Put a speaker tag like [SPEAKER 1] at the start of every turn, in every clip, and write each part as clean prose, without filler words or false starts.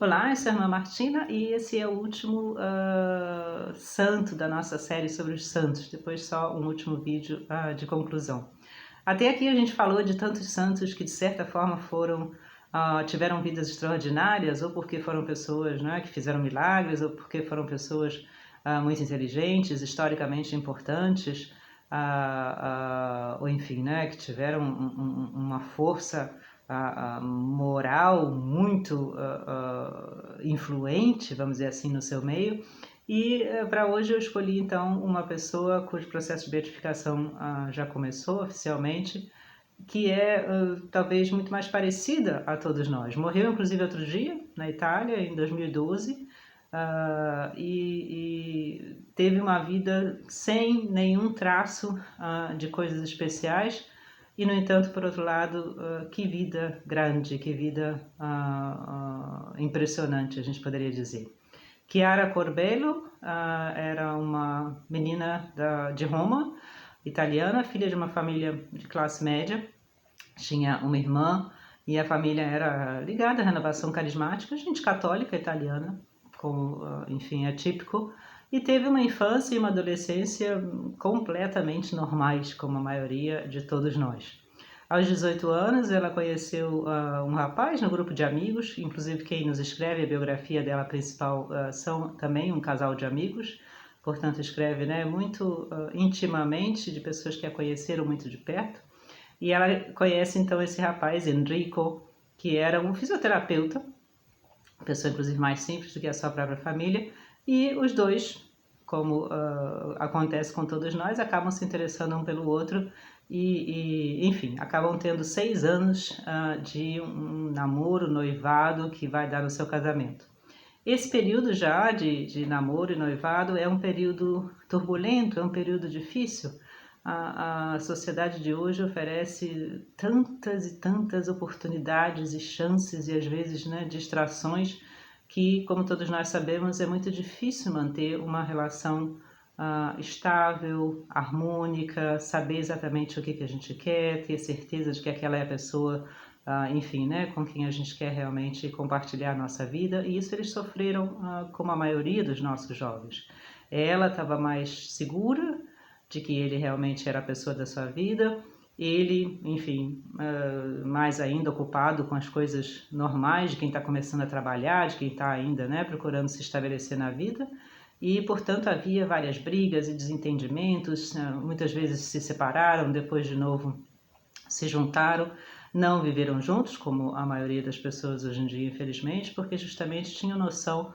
[SPEAKER 1] Olá, eu sou a irmã Martina e esse é o último santo da nossa série sobre os santos, depois só um último vídeo de conclusão. Até aqui a gente falou de tantos santos que de certa forma tiveram vidas extraordinárias, ou porque foram pessoas, né, que fizeram milagres, ou porque foram pessoas muito inteligentes, historicamente importantes, ou enfim, né, que tiveram uma força moral muito influente, vamos dizer assim, no seu meio. E para hoje eu escolhi então uma pessoa cujo processo de beatificação já começou oficialmente, que é talvez muito mais parecida a todos nós. Morreu inclusive outro dia, na Itália, em 2012, e teve uma vida sem nenhum traço de coisas especiais. E, no entanto, por outro lado, que vida grande, que vida impressionante, a gente poderia dizer. Chiara Corbello era uma menina de Roma, italiana, filha de uma família de classe média, tinha uma irmã e a família era ligada à renovação carismática, gente católica italiana, como, enfim, é típico, e teve uma infância e uma adolescência completamente normais, como a maioria de todos nós. Aos 18 anos, ela conheceu um rapaz no grupo de amigos, inclusive quem nos escreve a biografia dela principal são também um casal de amigos, portanto escreve, né, muito intimamente, de pessoas que a conheceram muito de perto. E ela conhece então esse rapaz, Enrico, que era um fisioterapeuta, pessoa inclusive mais simples do que a sua própria família, e os dois, como acontece com todos nós, acabam se interessando um pelo outro enfim, acabam tendo 6 anos de um namoro, noivado, que vai dar no seu casamento. Esse período já de namoro e noivado é um período turbulento, é um período difícil. A sociedade de hoje oferece tantas e tantas oportunidades e chances e às vezes, né, distrações que, como todos nós sabemos, é muito difícil manter uma relação estável, harmônica, saber exatamente o que a gente quer, ter certeza de que aquela é a pessoa, enfim, né, com quem a gente quer realmente compartilhar a nossa vida. E isso eles sofreram como a maioria dos nossos jovens. Ela estava mais segura de que ele realmente era a pessoa da sua vida, ele, enfim, mais ainda ocupado com as coisas normais de quem está começando a trabalhar, de quem está ainda, né, procurando se estabelecer na vida. E, portanto, havia várias brigas e desentendimentos, muitas vezes se separaram, depois de novo se juntaram, não viveram juntos, como a maioria das pessoas hoje em dia, infelizmente, porque justamente tinham noção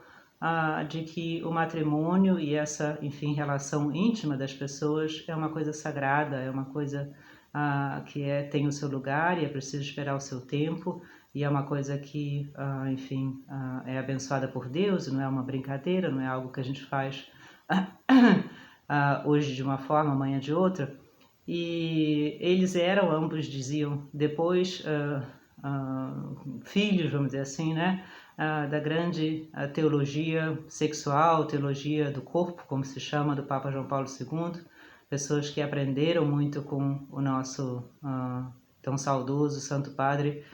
[SPEAKER 1] de que o matrimônio e essa, enfim, relação íntima das pessoas é uma coisa sagrada, é uma coisa que tem o seu lugar e é preciso esperar o seu tempo, e é uma coisa que, enfim, é abençoada por Deus, não é uma brincadeira, não é algo que a gente faz hoje de uma forma, amanhã de outra. E eles eram, ambos diziam, depois filhos, vamos dizer assim, né, da grande teologia sexual, teologia do corpo, como se chama, do Papa João Paulo II, pessoas que aprenderam muito com o nosso tão saudoso Santo Padre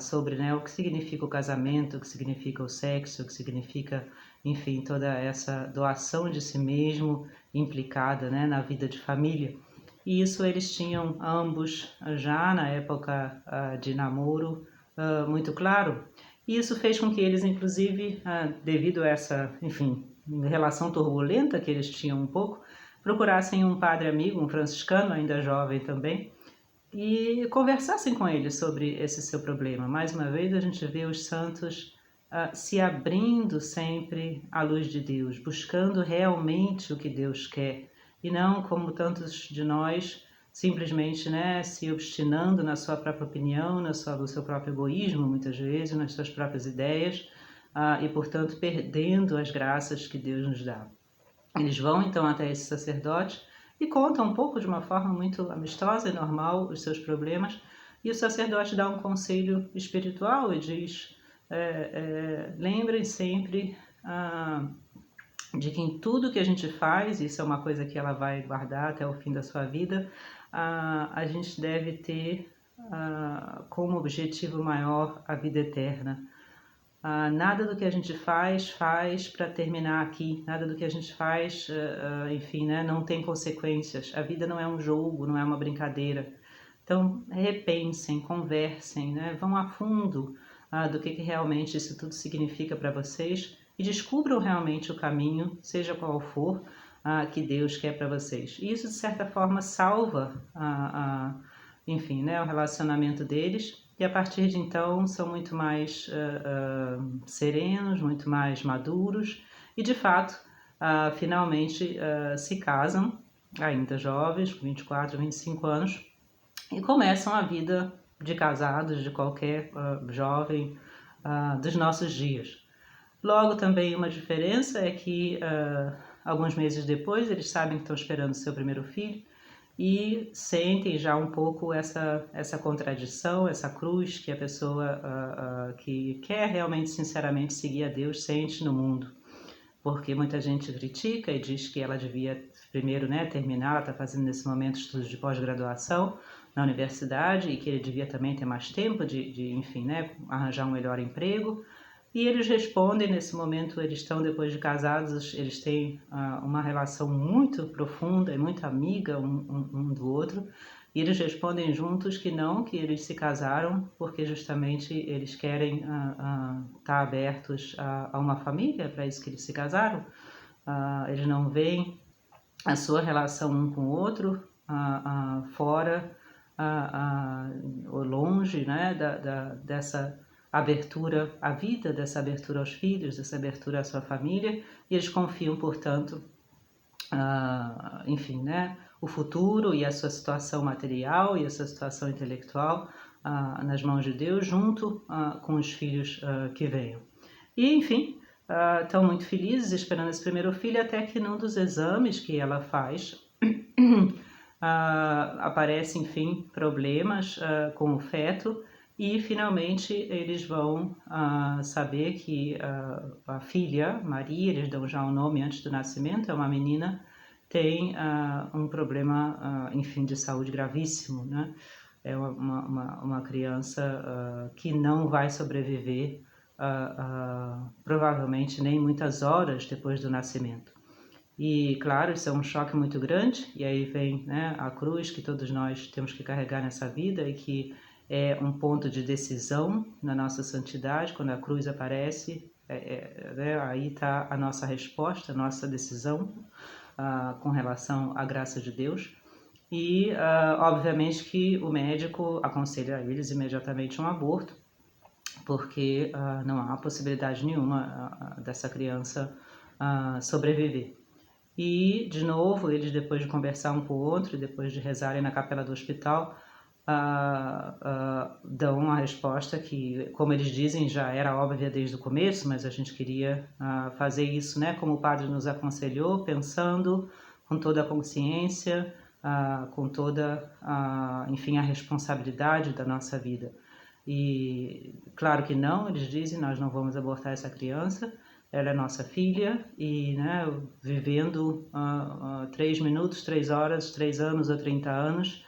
[SPEAKER 1] sobre, né, o que significa o casamento, o que significa o sexo, o que significa, enfim, toda essa doação de si mesmo implicada, né, na vida de família. E isso eles tinham ambos já na época de namoro muito claro. E isso fez com que eles, inclusive, devido a essa, enfim, relação turbulenta que eles tinham um pouco, procurassem um padre amigo, um franciscano, ainda jovem também, e conversassem com ele sobre esse seu problema. Mais uma vez a gente vê os santos se abrindo sempre à luz de Deus, buscando realmente o que Deus quer, e não como tantos de nós, simplesmente, né, se obstinando na sua própria opinião, no seu próprio egoísmo, muitas vezes, nas suas próprias ideias, e portanto perdendo as graças que Deus nos dá. Eles vão então até esse sacerdote e contam um pouco, de uma forma muito amistosa e normal, os seus problemas, e o sacerdote dá um conselho espiritual e diz: lembrem sempre de que em tudo que a gente faz, isso é uma coisa que ela vai guardar até o fim da sua vida, a gente deve ter como objetivo maior a vida eterna. Nada do que a gente faz para terminar aqui, nada do que a gente faz, enfim, né, não tem consequências. A vida não é um jogo, não é uma brincadeira. Então, repensem, conversem, né, vão a fundo do que realmente isso tudo significa para vocês e descubram realmente o caminho, seja qual for, que Deus quer para vocês. E isso, de certa forma, salva, enfim, né, o relacionamento deles. E a partir de então são muito mais serenos, muito mais maduros e de fato finalmente se casam, ainda jovens, com 24, 25 anos, e começam a vida de casados de qualquer jovem dos nossos dias. Logo também uma diferença é que alguns meses depois eles sabem que estão esperando o seu primeiro filho e sentem já um pouco essa contradição, essa cruz que a pessoa que quer realmente sinceramente seguir a Deus sente no mundo. Porque muita gente critica e diz que ela devia primeiro, né, terminar, ela está fazendo nesse momento estudos de pós-graduação na universidade e que ele devia também ter mais tempo de enfim, né, arranjar um melhor emprego. E eles respondem, nesse momento, eles estão depois de casados, eles têm uma relação muito profunda e muito amiga um do outro, e eles respondem juntos que não, que eles se casaram porque justamente eles querem estar abertos a uma família, para isso que eles se casaram. Eles não veem a sua relação um com o outro fora ou longe, né, dessa abertura à vida, dessa abertura aos filhos, dessa abertura à sua família, e eles confiam, portanto, enfim, né, o futuro e a sua situação material e a sua situação intelectual nas mãos de Deus, junto com os filhos que venham. E, enfim, estão muito felizes esperando esse primeiro filho, até que num dos exames que ela faz, aparece, enfim, problemas com o feto, e finalmente eles vão saber que a filha, Maria, eles dão já o nome antes do nascimento, é uma menina, tem um problema, enfim, de saúde gravíssimo, né? É uma criança que não vai sobreviver provavelmente nem muitas horas depois do nascimento. E claro, isso é um choque muito grande, e aí vem, né, a cruz que todos nós temos que carregar nessa vida e que é um ponto de decisão na nossa santidade. Quando a cruz aparece, né, aí está a nossa resposta, a nossa decisão com relação à graça de Deus. E obviamente que o médico aconselha a eles imediatamente um aborto, porque não há possibilidade nenhuma dessa criança sobreviver. E, de novo, eles, depois de conversar um com o outro, depois de rezarem na capela do hospital, dão uma resposta que, como eles dizem, já era óbvia desde o começo, mas a gente queria fazer isso, né, como o padre nos aconselhou, pensando com toda a consciência, com toda, enfim, a responsabilidade da nossa vida. E, claro que não, eles dizem, nós não vamos abortar essa criança, ela é nossa filha e, né, vivendo 3 minutos, 3 horas, 3 anos ou 30 anos,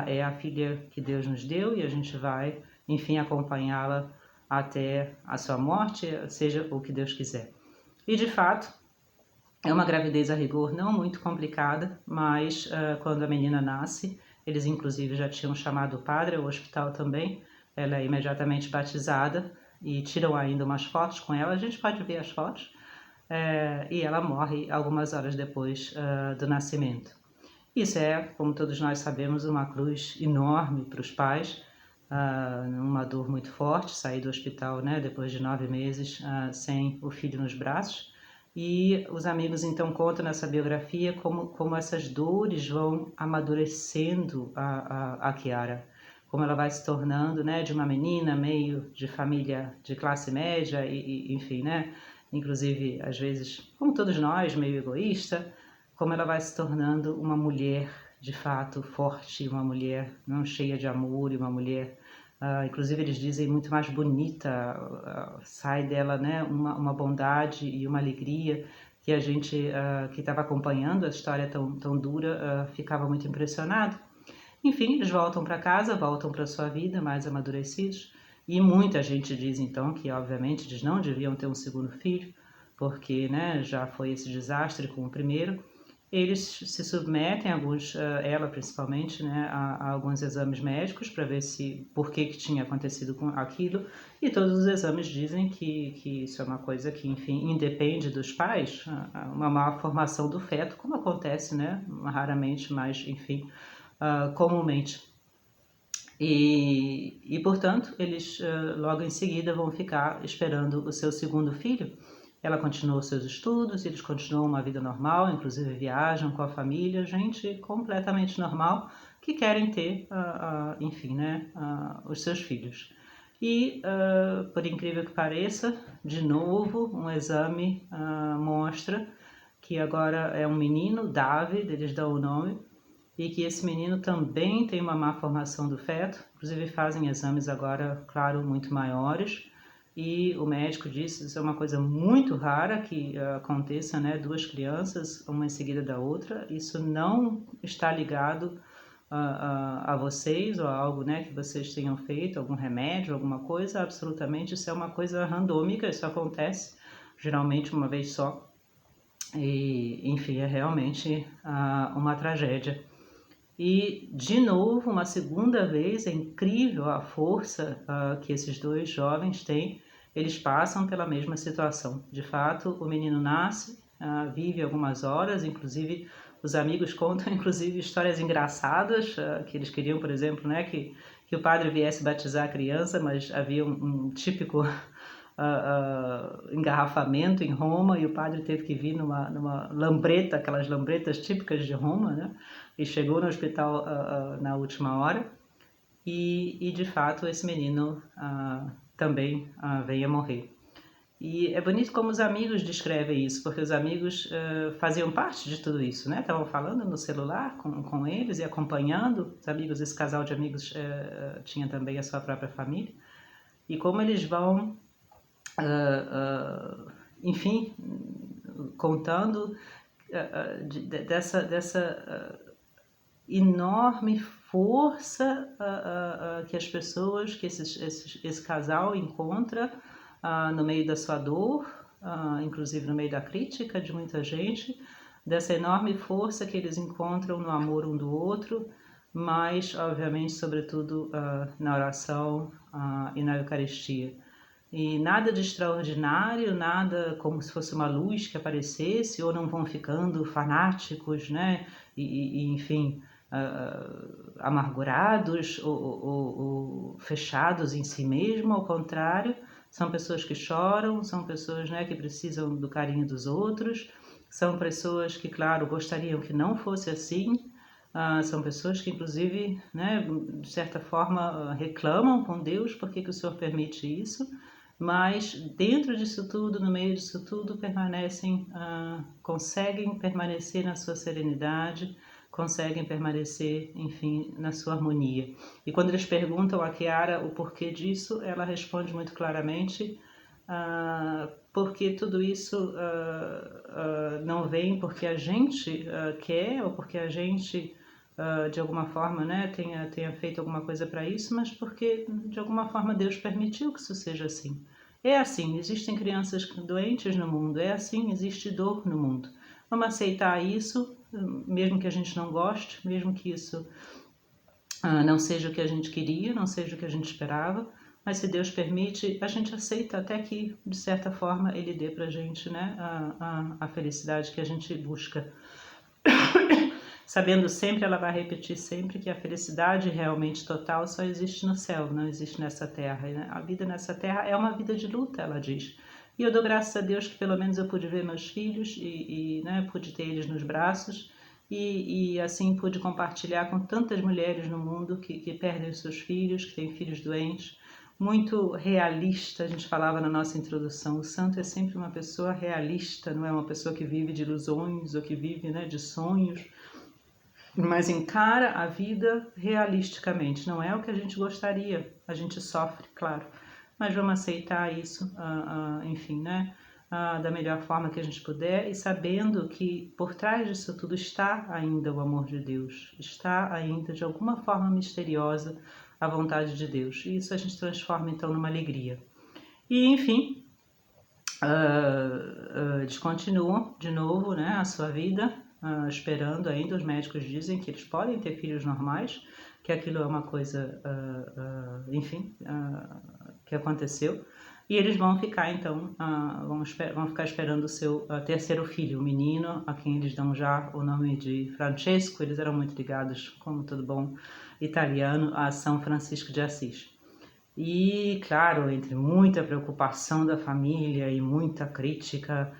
[SPEAKER 1] é a filha que Deus nos deu e a gente vai, enfim, acompanhá-la até a sua morte, seja o que Deus quiser. E, de fato, é uma gravidez a rigor não muito complicada, mas quando a menina nasce, eles inclusive já tinham chamado o padre ao hospital também, ela é imediatamente batizada, e tiram ainda umas fotos com ela, a gente pode ver as fotos, e ela morre algumas horas depois do nascimento. Isso é, como todos nós sabemos, uma cruz enorme para os pais, uma dor muito forte, sair do hospital, né, depois de 9 meses sem o filho nos braços. E os amigos então contam nessa biografia como essas dores vão amadurecendo a Chiara, como ela vai se tornando, né, de uma menina meio de família de classe média e enfim, né, inclusive às vezes, como todos nós, meio egoísta, como ela vai se tornando uma mulher de fato forte, uma mulher não cheia de amor, e uma mulher, inclusive eles dizem, muito mais bonita, sai dela, né, uma bondade e uma alegria que a gente que estava acompanhando a história tão dura ficava muito impressionado. Enfim, eles voltam para casa, voltam para sua vida mais amadurecidos, E muita gente diz, então, que obviamente eles não deviam ter um segundo filho, porque, né, já foi esse desastre com o primeiro. Eles se submetem, ela principalmente, né, a alguns exames médicos para ver por que tinha acontecido com aquilo, e todos os exames dizem que isso é uma coisa que, enfim, independe dos pais, uma má formação do feto, como acontece, né, raramente, mas, enfim, comumente. E portanto, eles logo em seguida vão ficar esperando o seu segundo filho. Ela continuou seus estudos, eles continuam uma vida normal, inclusive viajam com a família, gente completamente normal, que querem ter, enfim, né, os seus filhos. E, por incrível que pareça, de novo, um exame mostra que agora é um menino, David, eles dão o nome, e que esse menino também tem uma má formação do feto, inclusive fazem exames agora, claro, muito maiores, e o médico disse que isso é uma coisa muito rara que aconteça, né, duas crianças, uma em seguida da outra, isso não está ligado a vocês ou a algo, né, que vocês tenham feito, algum remédio, alguma coisa, absolutamente isso é uma coisa randômica, isso acontece geralmente uma vez só, e enfim, é realmente uma tragédia. E, de novo, uma segunda vez, é incrível a força que esses dois jovens têm. Eles passam pela mesma situação. De fato, o menino nasce, vive algumas horas, inclusive os amigos contam inclusive histórias engraçadas, que eles queriam, por exemplo, né, que o padre viesse batizar a criança, mas havia um típico engarrafamento em Roma e o padre teve que vir numa lambreta, aquelas lambretas típicas de Roma, né? E chegou no hospital na última hora e de fato esse menino também veio a morrer. E é bonito como os amigos descrevem isso, porque os amigos faziam parte de tudo isso, né? Estavam falando no celular com eles e acompanhando. Os amigos, esse casal de amigos tinha também a sua própria família. E como eles vão enfim, contando dessa enorme força que as pessoas, que esse casal encontra no meio da sua dor, inclusive no meio da crítica de muita gente, dessa enorme força que eles encontram no amor um do outro, mas, obviamente, sobretudo na oração e na Eucaristia. E nada de extraordinário, nada como se fosse uma luz que aparecesse, ou não vão ficando fanáticos, né? Enfim, amargurados ou fechados em si mesmo, ao contrário, são pessoas que choram, são pessoas, né, que precisam do carinho dos outros, são pessoas que, claro, gostariam que não fosse assim, são pessoas que, inclusive, né, de certa forma, reclamam com Deus por que o Senhor permite isso, mas dentro disso tudo, no meio disso tudo, permanecem, conseguem permanecer na sua serenidade, conseguem permanecer, enfim, na sua harmonia. E quando eles perguntam a Chiara o porquê disso, ela responde muito claramente, porque tudo isso não vem porque a gente quer ou porque a gente de alguma forma, né, tenha feito alguma coisa para isso, mas porque de alguma forma Deus permitiu que isso seja assim. É assim, existem crianças doentes no mundo, é assim, existe dor no mundo. Vamos aceitar isso, mesmo que a gente não goste, mesmo que isso não seja o que a gente queria, não seja o que a gente esperava, mas se Deus permite, a gente aceita até que, de certa forma, Ele dê pra gente, né, a felicidade que a gente busca. Sabendo sempre, ela vai repetir sempre que a felicidade realmente total só existe no céu, não existe nessa terra. Né? A vida nessa terra é uma vida de luta, ela diz. E eu dou graças a Deus que pelo menos eu pude ver meus filhos né, pude ter eles nos braços e assim pude compartilhar com tantas mulheres no mundo que perdem os seus filhos, que têm filhos doentes. Muito realista, a gente falava na nossa introdução, o santo é sempre uma pessoa realista, não é uma pessoa que vive de ilusões ou que vive, né, de sonhos, mas encara a vida realisticamente. Não é o que a gente gostaria, a gente sofre, claro, mas vamos aceitar isso, enfim, né, da melhor forma que a gente puder e sabendo que por trás disso tudo está ainda o amor de Deus, está ainda de alguma forma misteriosa a vontade de Deus. E isso a gente transforma então numa alegria. E enfim, eles continuam de novo, né, a sua vida, esperando ainda. Os médicos dizem que eles podem ter filhos normais, que aquilo é uma coisa, enfim, que aconteceu. E eles vão ficar então, vão ficar esperando o seu terceiro filho, o menino, a quem eles dão já o nome de Francesco. Eles eram muito ligados, como todo bom italiano, a São Francisco de Assis. E, claro, entre muita preocupação da família e muita crítica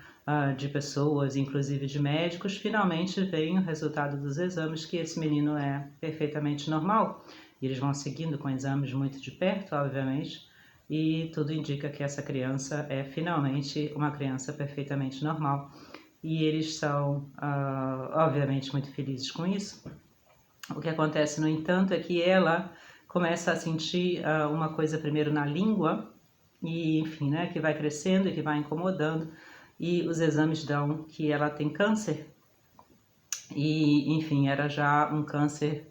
[SPEAKER 1] de pessoas, inclusive de médicos, finalmente vem o resultado dos exames, que esse menino é perfeitamente normal. E eles vão seguindo com exames muito de perto, obviamente, e tudo indica que essa criança é finalmente uma criança perfeitamente normal. E eles são, obviamente, muito felizes com isso. O que acontece, no entanto, é que ela começa a sentir uma coisa primeiro na língua, e enfim, né, que vai crescendo e que vai incomodando, e os exames dão que ela tem câncer, e enfim, era já um câncer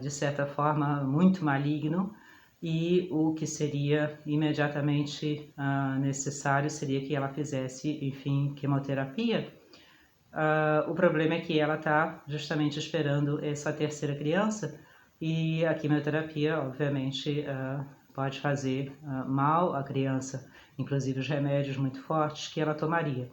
[SPEAKER 1] de certa forma muito maligno, e o que seria imediatamente necessário seria que ela fizesse, enfim, quimioterapia. O problema é que ela está justamente esperando essa terceira criança, e a quimioterapia, obviamente, pode fazer mal à criança, inclusive os remédios muito fortes que ela tomaria.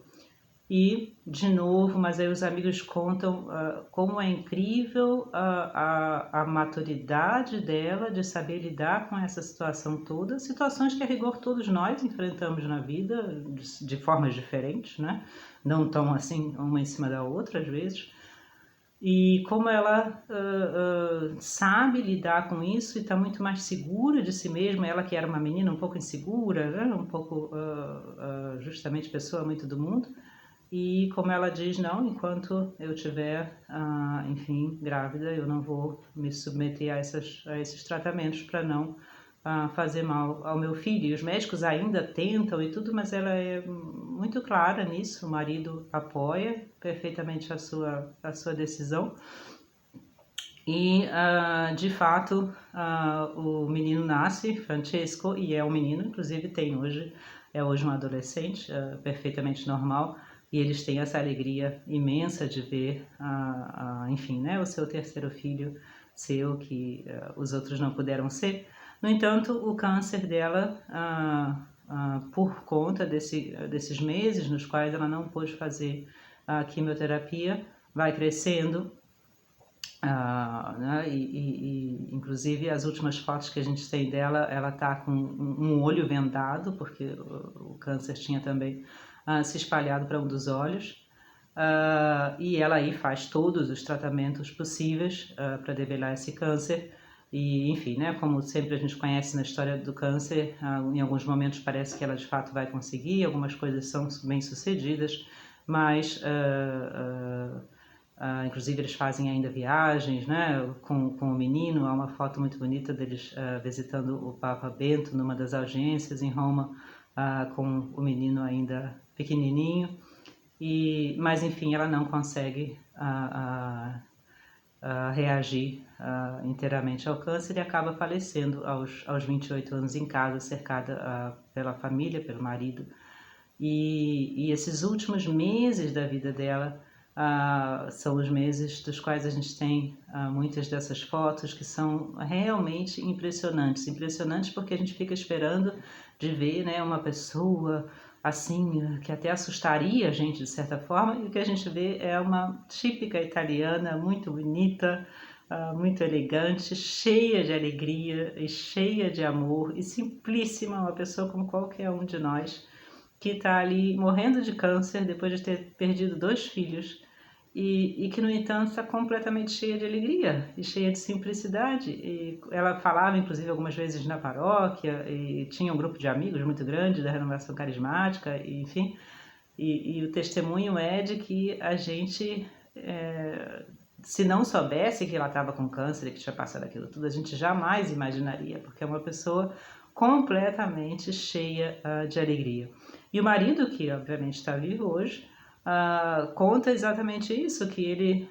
[SPEAKER 1] E, de novo, mas aí os amigos contam como é incrível a maturidade dela de saber lidar com essa situação toda, situações que a rigor todos nós enfrentamos na vida de formas diferentes, né? Não tão assim, uma em cima da outra às vezes, e como ela sabe lidar com isso e está muito mais segura de si mesma. Ela que era uma menina um pouco insegura, né? Um pouco justamente pessoa muito do mundo, e como ela diz, não, enquanto eu estiver, enfim, grávida, eu não vou me submeter a esses tratamentos para não fazer mal ao meu filho. E os médicos ainda tentam e tudo, mas ela é muito clara nisso. O marido apoia perfeitamente a sua decisão. E, de fato, o menino nasce, Francesco, e é um menino, inclusive é hoje um adolescente, perfeitamente normal. E eles têm essa alegria imensa de ver, enfim, né, o seu terceiro filho seu, que os outros não puderam ser. No entanto, o câncer dela, por conta desses meses nos quais ela não pôde fazer a quimioterapia, vai crescendo. Né? Inclusive as últimas fotos que a gente tem dela, ela está com um olho vendado, porque o câncer tinha também se espalhado para um dos olhos, e ela aí faz todos os tratamentos possíveis para debelar esse câncer. E enfim, né, como sempre a gente conhece na história do câncer, em alguns momentos parece que ela de fato vai conseguir, algumas coisas são bem sucedidas, mas inclusive eles fazem ainda viagens, né, com o menino. Há uma foto muito bonita deles visitando o Papa Bento numa das audiências em Roma, com o menino ainda pequenininho. Mas enfim, ela não consegue reagir inteiramente ao câncer e acaba falecendo aos 28 anos em casa, cercada pela família, pelo marido. E esses últimos meses da vida dela são os meses dos quais a gente tem muitas dessas fotos que são realmente impressionantes. Impressionantes porque a gente fica esperando de ver, né, uma pessoa assim, que até assustaria a gente de certa forma, e o que a gente vê é uma típica italiana, muito bonita, muito elegante, cheia de alegria e cheia de amor e simplíssima, uma pessoa como qualquer um de nós, que está ali morrendo de câncer depois de ter perdido 2 filhos, e que, no entanto, está completamente cheia de alegria e cheia de simplicidade. E ela falava, inclusive, algumas vezes na paróquia, e tinha um grupo de amigos muito grande da Renovação Carismática, e, enfim, e o testemunho é de que a gente, se não soubesse que ela estava com câncer e que tinha passado aquilo tudo, a gente jamais imaginaria, porque é uma pessoa completamente cheia de alegria. E o marido, que obviamente está vivo hoje, conta exatamente isso, que ele,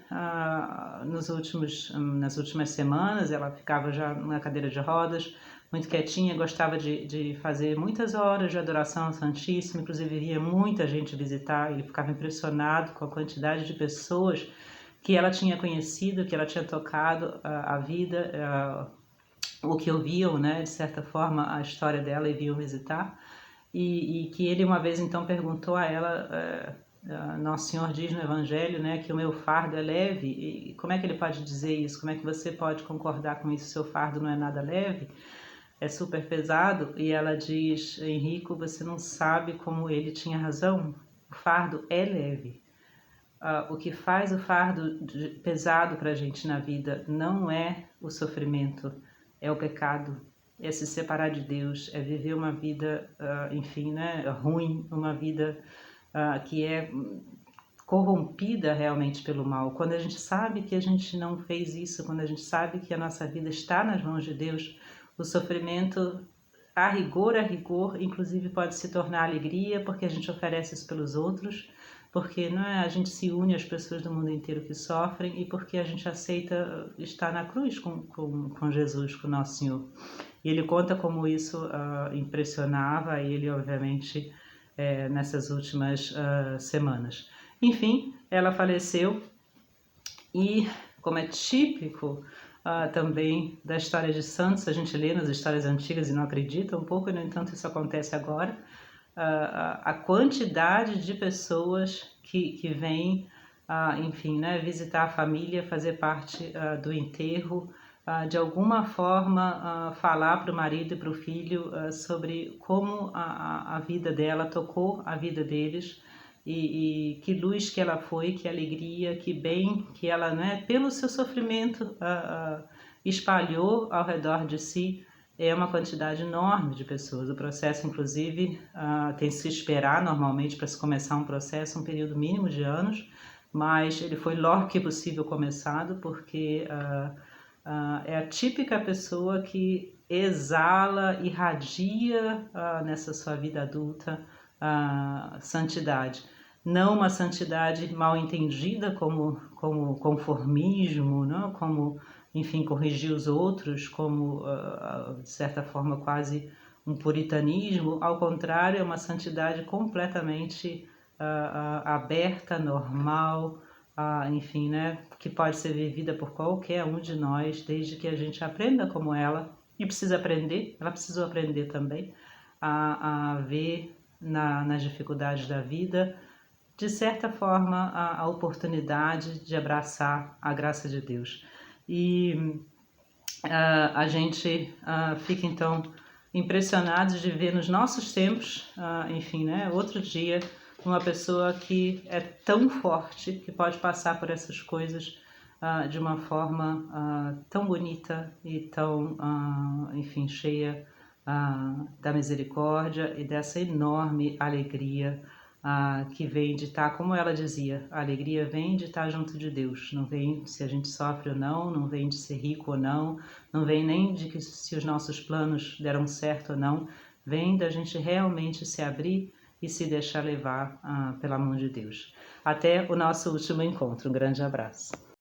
[SPEAKER 1] nas últimas semanas, ela ficava já na cadeira de rodas, muito quietinha, gostava de fazer muitas horas de adoração ao Santíssimo, inclusive via muita gente visitar, ele ficava impressionado com a quantidade de pessoas que ela tinha conhecido, que ela tinha tocado a vida, o que ouviam, né, de certa forma, a história dela e vinham visitar, e que ele uma vez então perguntou a ela, Nosso Senhor diz no Evangelho, né, que o meu fardo é leve, e como é que ele pode dizer isso? Como é que você pode concordar com isso? Seu fardo não é nada leve? É super pesado? E ela diz, Henrico, você não sabe como ele tinha razão, o fardo é leve. O que faz o fardo pesado para a gente na vida não é o sofrimento, é o pecado, é se separar de Deus, é viver uma vida, enfim, né, ruim, uma vida que é corrompida realmente pelo mal. Quando a gente sabe que a gente não fez isso, quando a gente sabe que a nossa vida está nas mãos de Deus, o sofrimento, a rigor, inclusive pode se tornar alegria, porque a gente oferece isso pelos outros, porque não é, a gente se une às pessoas do mundo inteiro que sofrem e porque a gente aceita estar na cruz com Jesus, com Nosso Senhor. E ele conta como isso impressionava ele, obviamente, nessas últimas semanas. Enfim, ela faleceu e, como é típico também da história de santos, a gente lê nas histórias antigas e não acredita um pouco, no entanto isso acontece agora, a quantidade de pessoas que vêm, enfim, né, visitar a família, fazer parte do enterro, de alguma forma falar para o marido e para o filho sobre como a vida dela tocou a vida deles, e que luz que ela foi, que alegria, que bem que ela, né, pelo seu sofrimento espalhou ao redor de si. É uma quantidade enorme de pessoas. O processo, inclusive, tem que se esperar normalmente para se começar um processo, um período mínimo de anos, mas ele foi logo que possível começado, porque é a típica pessoa que exala, irradia nessa sua vida adulta santidade. Não uma santidade mal entendida como conformismo, não? Como, enfim, corrigir os outros, como, de certa forma, quase um puritanismo. Ao contrário, é uma santidade completamente aberta, normal, enfim, né, que pode ser vivida por qualquer um de nós, desde que a gente aprenda como ela, e precisa aprender, ela precisou aprender também, a ver nas dificuldades da vida, de certa forma, a oportunidade de abraçar a graça de Deus. E a gente fica então impressionado de ver nos nossos tempos, enfim, né, outro dia, uma pessoa que é tão forte, que pode passar por essas coisas de uma forma tão bonita e tão, enfim, cheia da misericórdia e dessa enorme alegria que vem de estar, como ela dizia, a alegria vem de estar junto de Deus, não vem se a gente sofre ou não, não vem de ser rico ou não, não vem nem de que se os nossos planos deram certo ou não, vem da gente realmente se abrir e se deixar levar pela mão de Deus. Até o nosso último encontro. Um grande abraço.